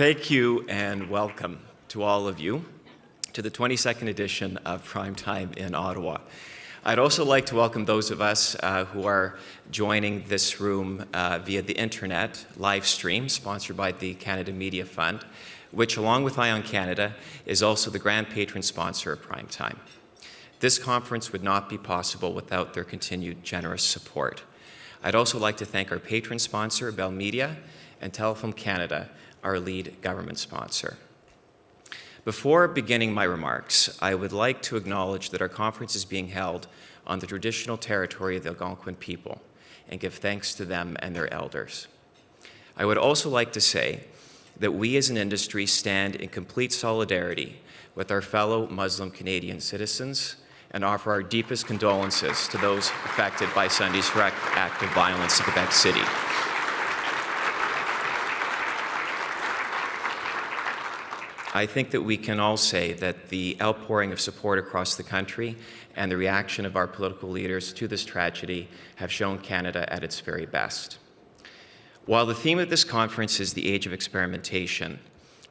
Thank you and welcome to all of you to the 22nd edition of Primetime in Ottawa. I'd also like to welcome those of us who are joining this room via the internet live stream sponsored by the Canada Media Fund, which along with Ion Canada is also the grand patron sponsor of Primetime. This conference would not be possible without their continued generous support. I'd also like to thank our patron sponsor, Bell Media, and Telefilm Canada, our lead government sponsor. Before beginning my remarks, I would like to acknowledge that our conference is being held on the traditional territory of the Algonquin people and give thanks to them and their elders. I would also like to say that we as an industry stand in complete solidarity with our fellow Muslim Canadian citizens and offer our deepest condolences to those affected by Sunday's direct act of violence in Quebec City. I think that we can all say that the outpouring of support across the country and the reaction of our political leaders to this tragedy have shown Canada at its very best. While the theme of this conference is the age of experimentation,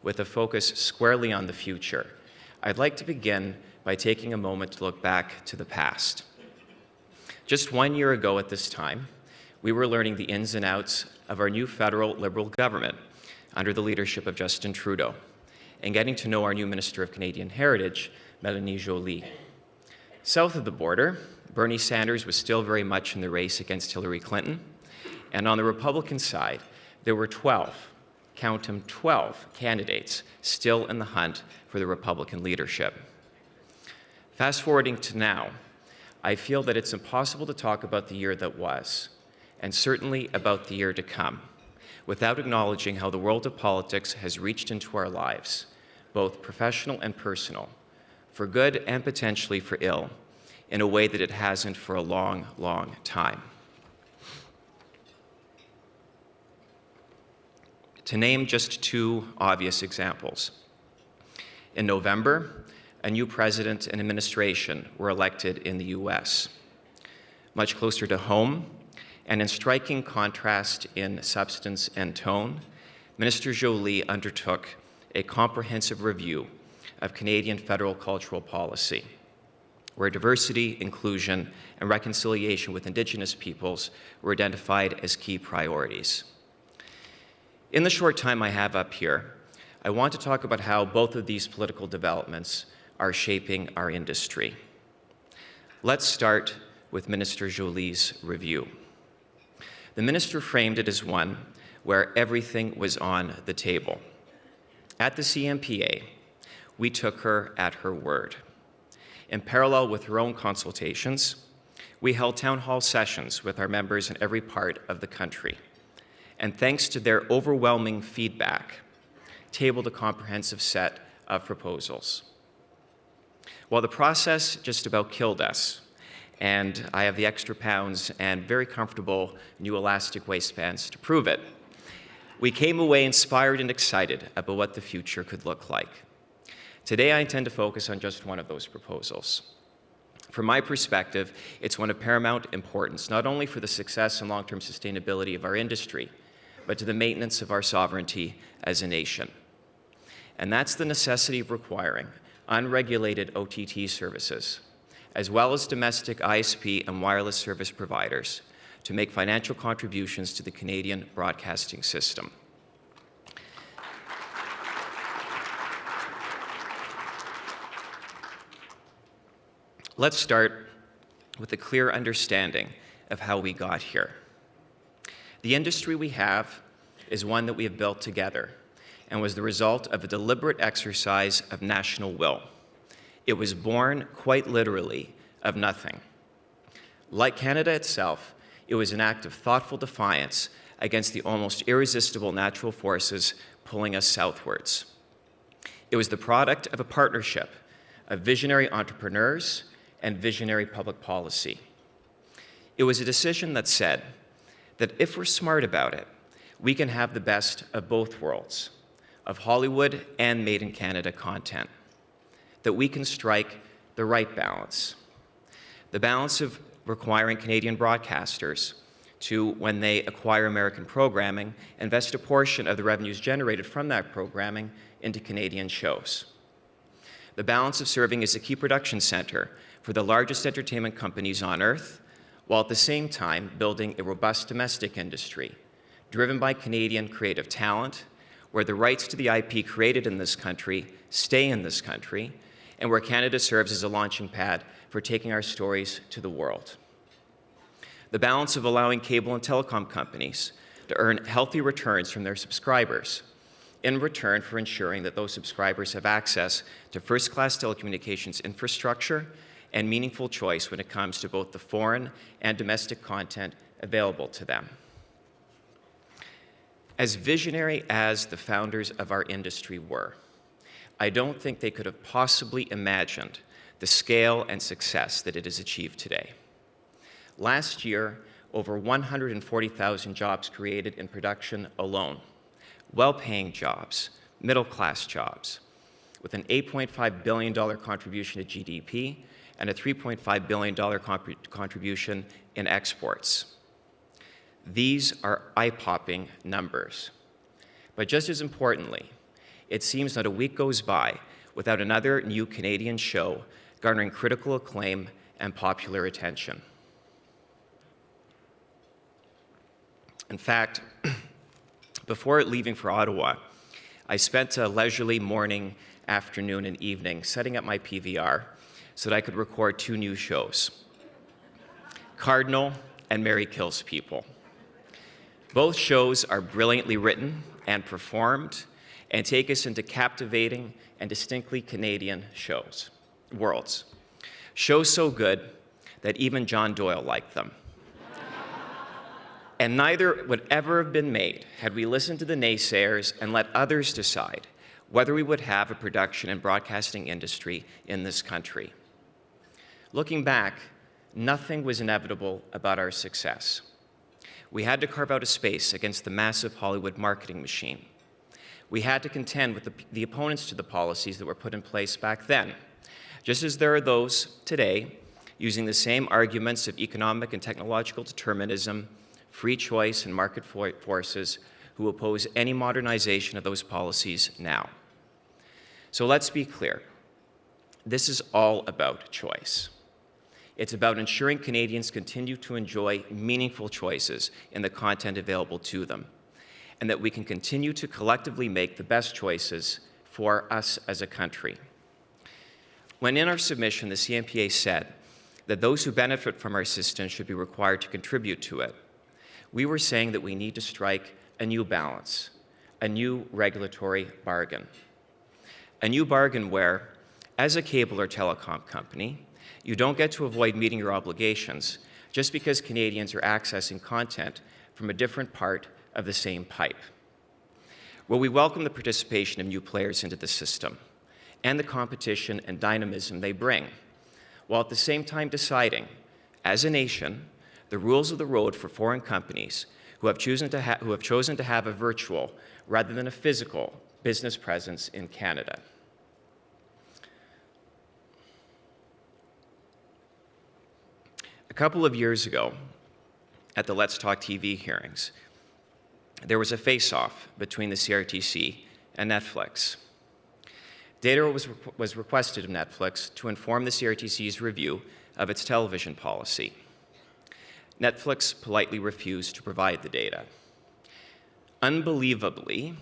with a focus squarely on the future, I'd like to begin by taking a moment to look back to the past. Just 1 year ago at this time, we were learning the ins and outs of our new federal Liberal government under the leadership of Justin Trudeau, and getting to know our new Minister of Canadian Heritage, Mélanie Joly. South of the border, Bernie Sanders was still very much in the race against Hillary Clinton, and on the Republican side, there were 12, count them 12, candidates still in the hunt for the Republican leadership. Fast forwarding to now, I feel that it's impossible to talk about the year that was, and certainly about the year to come, without acknowledging how the world of politics has reached into our lives, both professional and personal, for good and potentially for ill, in a way that it hasn't for a long, long time. To name just two obvious examples. In November, a new president and administration were elected in the US. Much closer to home, and in striking contrast in substance and tone, Minister Joly undertook a comprehensive review of Canadian federal cultural policy, where diversity, inclusion, and reconciliation with Indigenous peoples were identified as key priorities. In the short time I have up here, I want to talk about how both of these political developments are shaping our industry. Let's start with Minister Joly's review. The minister framed it as one where everything was on the table. At the CMPA, we took her at her word. In parallel with her own consultations, we held town hall sessions with our members in every part of the country, and thanks to their overwhelming feedback, tabled a comprehensive set of proposals. While the process just about killed us, and I have the extra pounds and very comfortable new elastic waistbands to prove it, we came away inspired and excited about what the future could look like. Today, I intend to focus on just one of those proposals. From my perspective, it's one of paramount importance, not only for the success and long-term sustainability of our industry, but to the maintenance of our sovereignty as a nation. And that's the necessity of requiring unregulated OTT services, as well as domestic ISP and wireless service providers, to make financial contributions to the Canadian broadcasting system. Let's start with a clear understanding of how we got here. The industry we have is one that we have built together and was the result of a deliberate exercise of national will. It was born, quite literally, of nothing. Like Canada itself, it was an act of thoughtful defiance against the almost irresistible natural forces pulling us southwards. It was the product of a partnership of visionary entrepreneurs and visionary public policy. It was a decision that said that if we're smart about it, we can have the best of both worlds, of Hollywood and Made in Canada content, that we can strike the right balance, the balance of requiring Canadian broadcasters to, when they acquire American programming, invest a portion of the revenues generated from that programming into Canadian shows. The balance of serving as a key production center for the largest entertainment companies on earth, while at the same time building a robust domestic industry, driven by Canadian creative talent, where the rights to the IP created in this country stay in this country, and where Canada serves as a launching pad for taking our stories to the world. The balance of allowing cable and telecom companies to earn healthy returns from their subscribers, in return for ensuring that those subscribers have access to first-class telecommunications infrastructure and meaningful choice when it comes to both the foreign and domestic content available to them. As visionary as the founders of our industry were, I don't think they could have possibly imagined the scale and success that it has achieved today. Last year, over 140,000 jobs created in production alone, well-paying jobs, middle-class jobs, with an $8.5 billion contribution to GDP and a $3.5 billion contribution in exports. These are eye-popping numbers. But just as importantly, it seems not a week goes by without another new Canadian show garnering critical acclaim and popular attention. In fact, before leaving for Ottawa, I spent a leisurely morning, afternoon, and evening setting up my PVR so that I could record 2 new shows, Cardinal and Mary Kills People. Both shows are brilliantly written and performed and take us into captivating and distinctly Canadian worlds. Shows so good that even John Doyle liked them. And neither would ever have been made had we listened to the naysayers and let others decide whether we would have a production and broadcasting industry in this country. Looking back, nothing was inevitable about our success. We had to carve out a space against the massive Hollywood marketing machine. We had to contend with the opponents to the policies that were put in place back then, just as there are those today using the same arguments of economic and technological determinism, free choice, and market forces who oppose any modernization of those policies now. So let's be clear. This is all about choice. It's about ensuring Canadians continue to enjoy meaningful choices in the content available to them, and that we can continue to collectively make the best choices for us as a country. When in our submission, the CMPA said that those who benefit from our system should be required to contribute to it, we were saying that we need to strike a new balance, a new regulatory bargain. A new bargain where, as a cable or telecom company, you don't get to avoid meeting your obligations just because Canadians are accessing content from a different part of the same pipe. Well, we welcome the participation of new players into the system and the competition and dynamism they bring, while at the same time deciding, as a nation, the rules of the road for foreign companies who have chosen to have a virtual rather than a physical business presence in Canada. A couple of years ago, at the Let's Talk TV hearings, there was a face-off between the CRTC and Netflix. Data was requested of Netflix to inform the CRTC's review of its television policy. Netflix politely refused to provide the data. Unbelievably,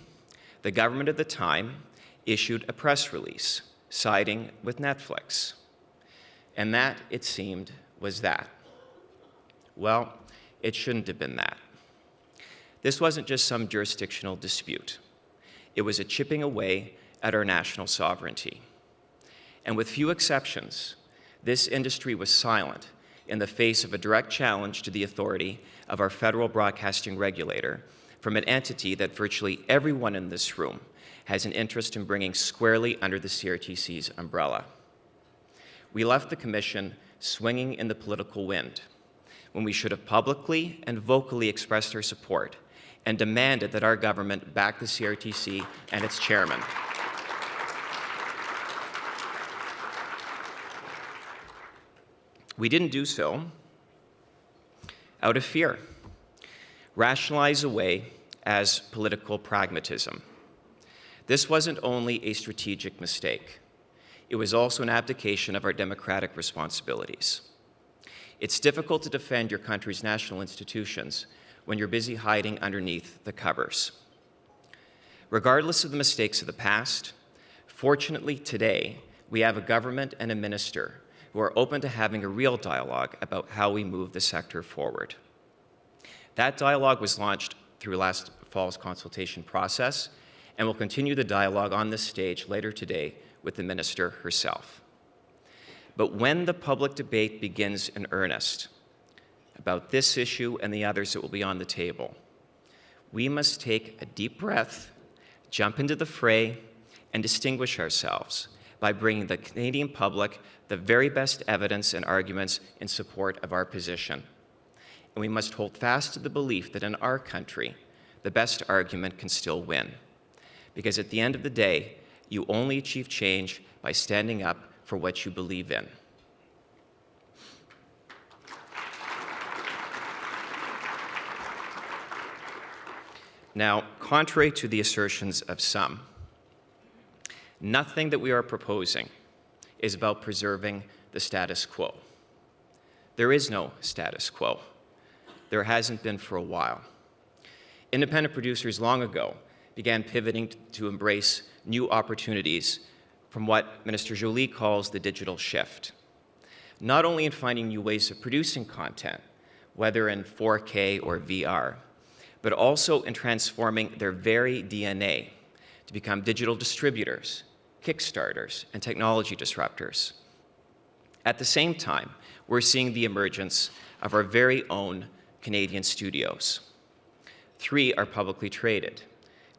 the government at the time issued a press release siding with Netflix. And that, it seemed, was that. Well, it shouldn't have been that. This wasn't just some jurisdictional dispute. It was a chipping away at our national sovereignty. And with few exceptions, this industry was silent in the face of a direct challenge to the authority of our federal broadcasting regulator from an entity that virtually everyone in this room has an interest in bringing squarely under the CRTC's umbrella. We left the Commission swinging in the political wind when we should have publicly and vocally expressed our support and demanded that our government back the CRTC and its chairman. We didn't do so out of fear. rationalize away as political pragmatism. This wasn't only a strategic mistake. It was also an abdication of our democratic responsibilities. It's difficult to defend your country's national institutions when you're busy hiding underneath the covers. Regardless of the mistakes of the past, fortunately today, we have a government and a minister who are open to having a real dialogue about how we move the sector forward. That dialogue was launched through last fall's consultation process and will continue the dialogue on this stage later today with the minister herself. But when the public debate begins in earnest about this issue and the others that will be on the table, we must take a deep breath, jump into the fray, and distinguish ourselves by bringing the Canadian public the very best evidence and arguments in support of our position. And we must hold fast to the belief that in our country, the best argument can still win. Because at the end of the day, you only achieve change by standing up for what you believe in. Now, contrary to the assertions of some, nothing that we are proposing is about preserving the status quo. There is no status quo. There hasn't been for a while. Independent producers long ago began pivoting to embrace new opportunities from what Minister Joly calls the digital shift. Not only in finding new ways of producing content, whether in 4K or VR, but also in transforming their very DNA to become digital distributors, kickstarters, and technology disruptors. At the same time, we're seeing the emergence of our very own Canadian studios. 3 are publicly traded,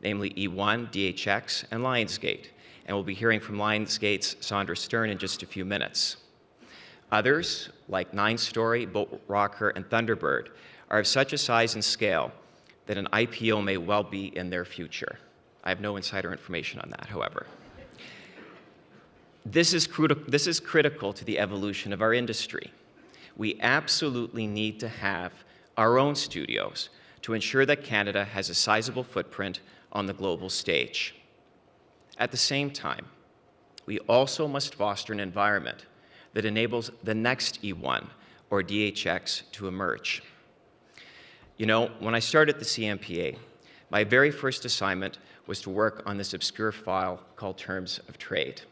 namely E1, DHX, and Lionsgate, and we'll be hearing from Lionsgate's Sandra Stern in just a few minutes. Others, like 9 Story, Boat Rocker, and Thunderbird, are of such a size and scale that an IPO may well be in their future. I have no insider information on that, however. This is critical to the evolution of our industry. We absolutely need to have our own studios to ensure that Canada has a sizable footprint on the global stage. At the same time, we also must foster an environment that enables the next E1 or DHX to emerge. You know, when I started the CMPA, my very first assignment was to work on this obscure file called Terms of Trade.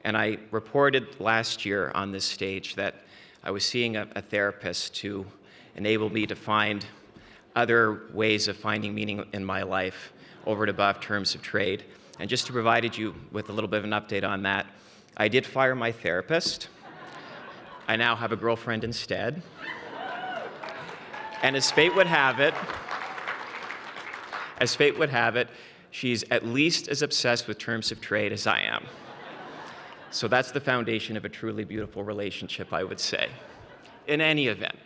And I reported last year on this stage that I was seeing a therapist to enable me to find other ways of finding meaning in my life over and above terms of trade. And just to provide you with a little bit of an update on that, I did fire my therapist. I now have a girlfriend instead. And as fate would have it, she's at least as obsessed with terms of trade as I am. So that's the foundation of a truly beautiful relationship, I would say. In any event,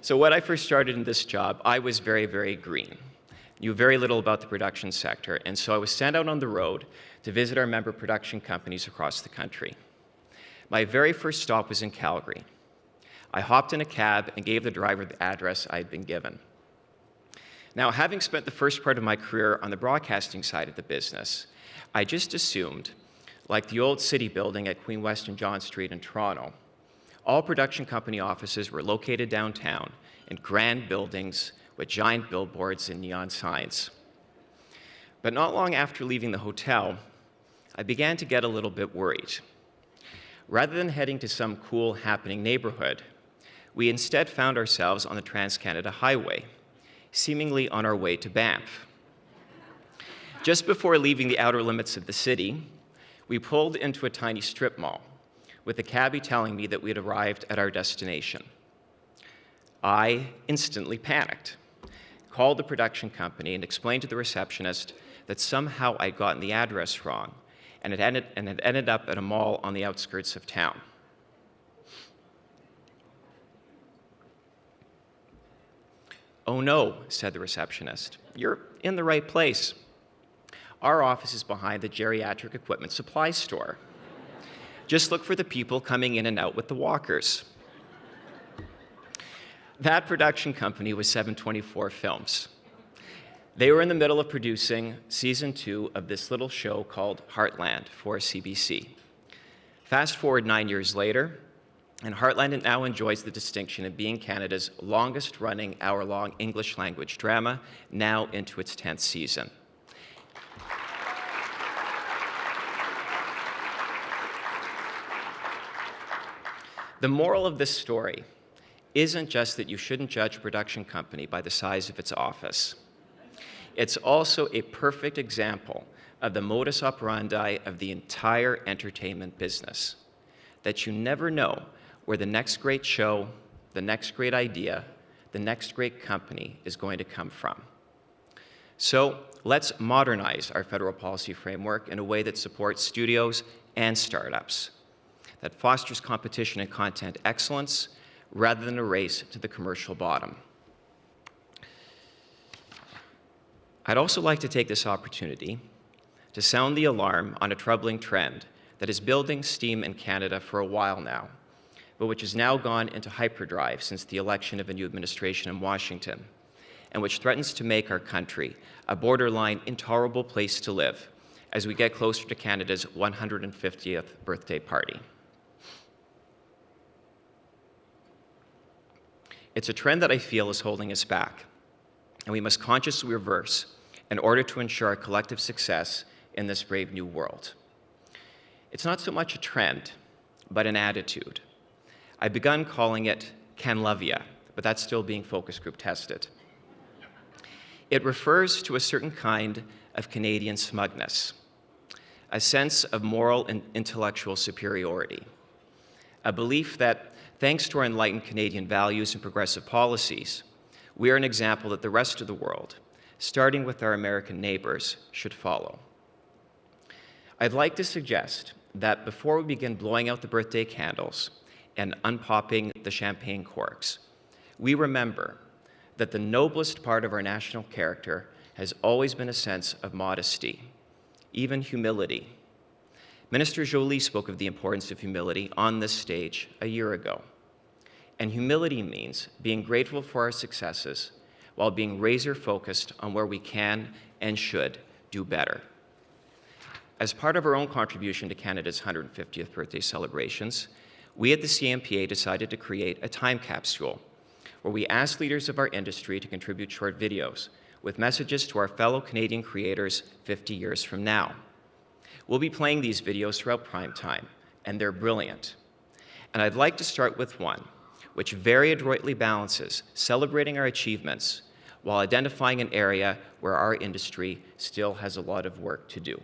so when I first started in this job, I was very, very green. Knew very little about the production sector, and so I was sent out on the road to visit our member production companies across the country. My very first stop was in Calgary. I hopped in a cab and gave the driver the address I had been given. Now, having spent the first part of my career on the broadcasting side of the business, I just assumed, like the old city building at Queen West and John Street in Toronto, all production company offices were located downtown in grand buildings with giant billboards and neon signs. But not long after leaving the hotel, I began to get a little bit worried. Rather than heading to some cool, happening neighborhood, we instead found ourselves on the Trans-Canada Highway, seemingly on our way to Banff. Just before leaving the outer limits of the city, we pulled into a tiny strip mall, with the cabbie telling me that we had arrived at our destination. I instantly panicked, called the production company, and explained to the receptionist that somehow I'd gotten the address wrong and had ended up at a mall on the outskirts of town. "Oh no," said the receptionist, "you're in the right place. Our office is behind the geriatric equipment supply store. Just look for the people coming in and out with the walkers." That production company was 724 Films. They were in the middle of producing season 2 of this little show called Heartland for CBC. Fast forward 9 years later, and Heartland now enjoys the distinction of being Canada's longest-running hour-long English language drama, now into its 10th season. The moral of this story isn't just that you shouldn't judge a production company by the size of its office. It's also a perfect example of the modus operandi of the entire entertainment business, that you never know where the next great show, the next great idea, the next great company is going to come from. So let's modernize our federal policy framework in a way that supports studios and startups, that fosters competition and content excellence rather than a race to the commercial bottom. I'd also like to take this opportunity to sound the alarm on a troubling trend that is building steam in Canada for a while now, but which has now gone into hyperdrive since the election of a new administration in Washington, and which threatens to make our country a borderline intolerable place to live as we get closer to Canada's 150th birthday party. It's a trend that I feel is holding us back, and we must consciously reverse in order to ensure our collective success in this brave new world. It's not so much a trend, but an attitude. I've begun calling it Can Love Ya, but that's still being focus group tested. It refers to a certain kind of Canadian smugness, a sense of moral and intellectual superiority, a belief that, thanks to our enlightened Canadian values and progressive policies, we are an example that the rest of the world, starting with our American neighbors, should follow. I'd like to suggest that before we begin blowing out the birthday candles and unpopping the champagne corks, we remember that the noblest part of our national character has always been a sense of modesty, even humility. Minister Joly spoke of the importance of humility on this stage a year ago. And humility means being grateful for our successes while being razor-focused on where we can and should do better. As part of our own contribution to Canada's 150th birthday celebrations, we at the CMPA decided to create a time capsule where we asked leaders of our industry to contribute short videos with messages to our fellow Canadian creators 50 years from now. We'll be playing these videos throughout prime time, and they're brilliant. And I'd like to start with one which very adroitly balances celebrating our achievements while identifying an area where our industry still has a lot of work to do.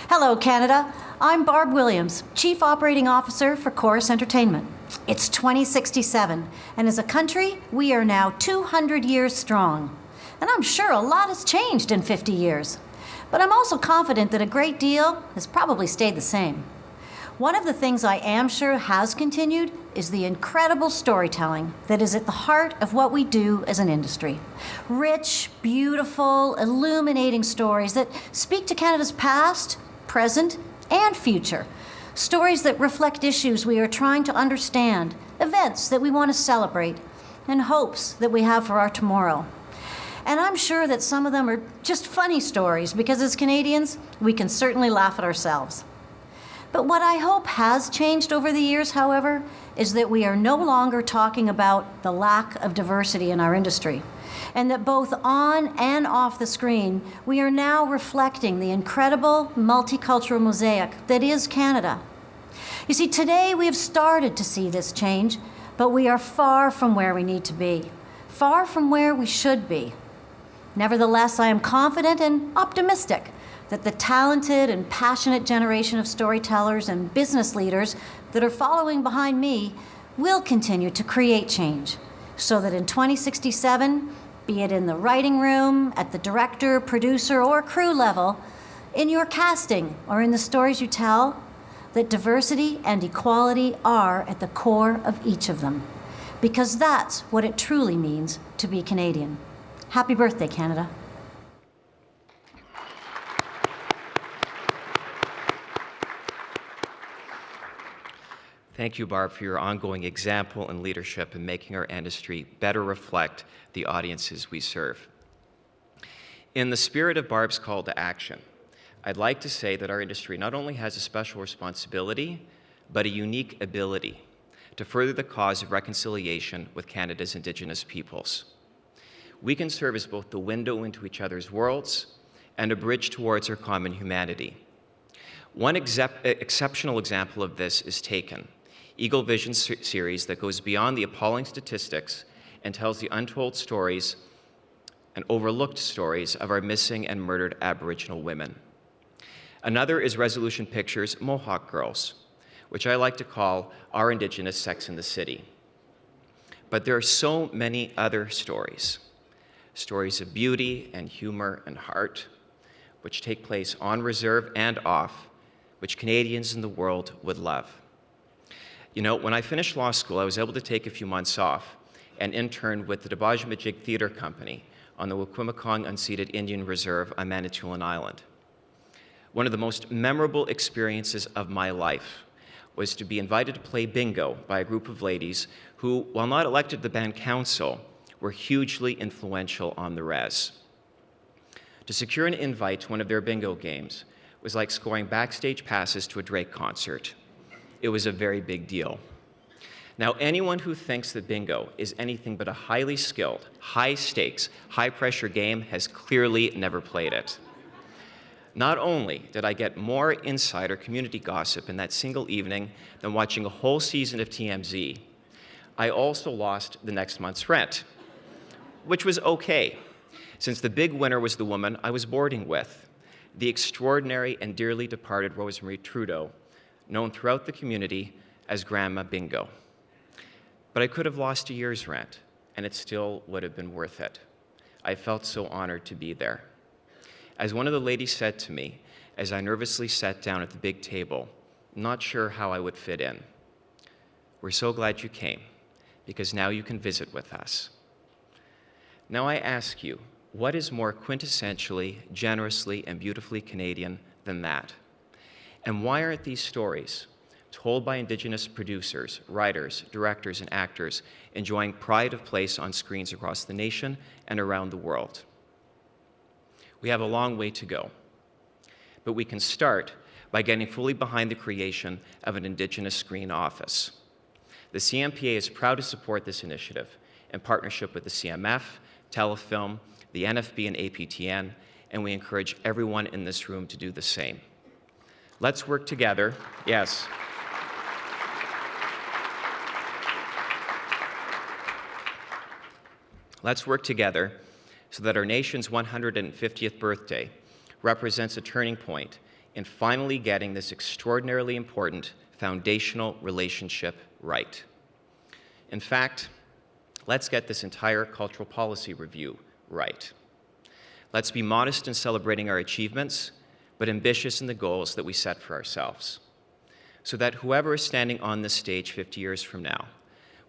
Hello, Canada. I'm Barb Williams, Chief Operating Officer for Chorus Entertainment. It's 2067, and as a country, we are now 200 years strong. And I'm sure a lot has changed in 50 years. But I'm also confident that a great deal has probably stayed the same. One of the things I am sure has continued is the incredible storytelling that is at the heart of what we do as an industry. Rich, beautiful, illuminating stories that speak to Canada's past, present, and future. Stories that reflect issues we are trying to understand, events that we want to celebrate, and hopes that we have for our tomorrow. And I'm sure that some of them are just funny stories because as Canadians, we can certainly laugh at ourselves. But what I hope has changed over the years, however, is that we are no longer talking about the lack of diversity in our industry, and that both on and off the screen, we are now reflecting the incredible multicultural mosaic that is Canada. You see, today we have started to see this change, but we are far from where we need to be, far from where we should be. Nevertheless, I am confident and optimistic that the talented and passionate generation of storytellers and business leaders that are following behind me will continue to create change, so that in 2067, be it in the writing room, at the director, producer, or crew level, in your casting, or in the stories you tell, that diversity and equality are at the core of each of them. because that's what it truly means to be Canadian. Happy birthday, Canada. Thank you, Barb, for your ongoing example and leadership in making our industry better reflect the audiences we serve. In the spirit of Barb's call to action, I'd like to say that our industry not only has a special responsibility, but a unique ability to further the cause of reconciliation with Canada's Indigenous peoples. We can serve as both the window into each other's worlds and a bridge towards our common humanity. One exceptional example of this is Taken, Eagle Vision series that goes beyond the appalling statistics and tells the untold stories and overlooked stories of our missing and murdered Aboriginal women. Another is Resolution Pictures' Mohawk Girls, which I like to call our Indigenous Sex in the City. But there are so many other stories of beauty and humor and heart, which take place on reserve and off, which Canadians in the world would love. You know, when I finished law school, I was able to take a few months off and intern with the Debajamajig Theatre Company on the Wikwemikong Unceded Indian Reserve on Manitoulin Island. One of the most memorable experiences of my life was to be invited to play bingo by a group of ladies who, while not elected to the band council, were hugely influential on the res. To secure an invite to one of their bingo games was like scoring backstage passes to a Drake concert. It was a very big deal. Now, anyone who thinks that bingo is anything but a highly skilled, high-stakes, high-pressure game has clearly never played it. Not only did I get more insider community gossip in that single evening than watching a whole season of TMZ, I also lost the next month's rent, which was okay, since the big winner was the woman I was boarding with, the extraordinary and dearly departed Rosemary Trudeau, known throughout the community as Grandma Bingo. But I could have lost a year's rent, and it still would have been worth it. I felt so honored to be there. As one of the ladies said to me, as I nervously sat down at the big table, not sure how I would fit in, "We're so glad you came, because now you can visit with us." Now I ask you, what is more quintessentially, generously, and beautifully Canadian than that? And why aren't these stories, told by Indigenous producers, writers, directors, and actors, enjoying pride of place on screens across the nation and around the world? We have a long way to go, but we can start by getting fully behind the creation of an Indigenous Screen Office. The CMPA is proud to support this initiative in partnership with the CMF, Telefilm, the NFB, and APTN, and we encourage everyone in this room to do the same. Let's work together. Yes. Let's work together so that our nation's 150th birthday represents a turning point in finally getting this extraordinarily important foundational relationship right. In fact, let's get this entire cultural policy review right. Let's be modest in celebrating our achievements, but ambitious in the goals that we set for ourselves, so that whoever is standing on this stage 50 years from now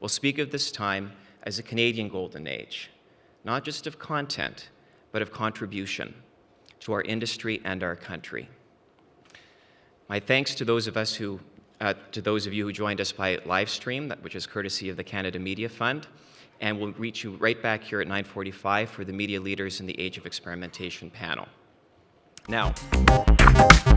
will speak of this time as a Canadian golden age, not just of content, but of contribution to our industry and our country. My thanks to those of you who joined us by live stream, which is courtesy of the Canada Media Fund, and we'll reach you right back here at 9:45 for the Media Leaders in the Age of Experimentation panel. Now,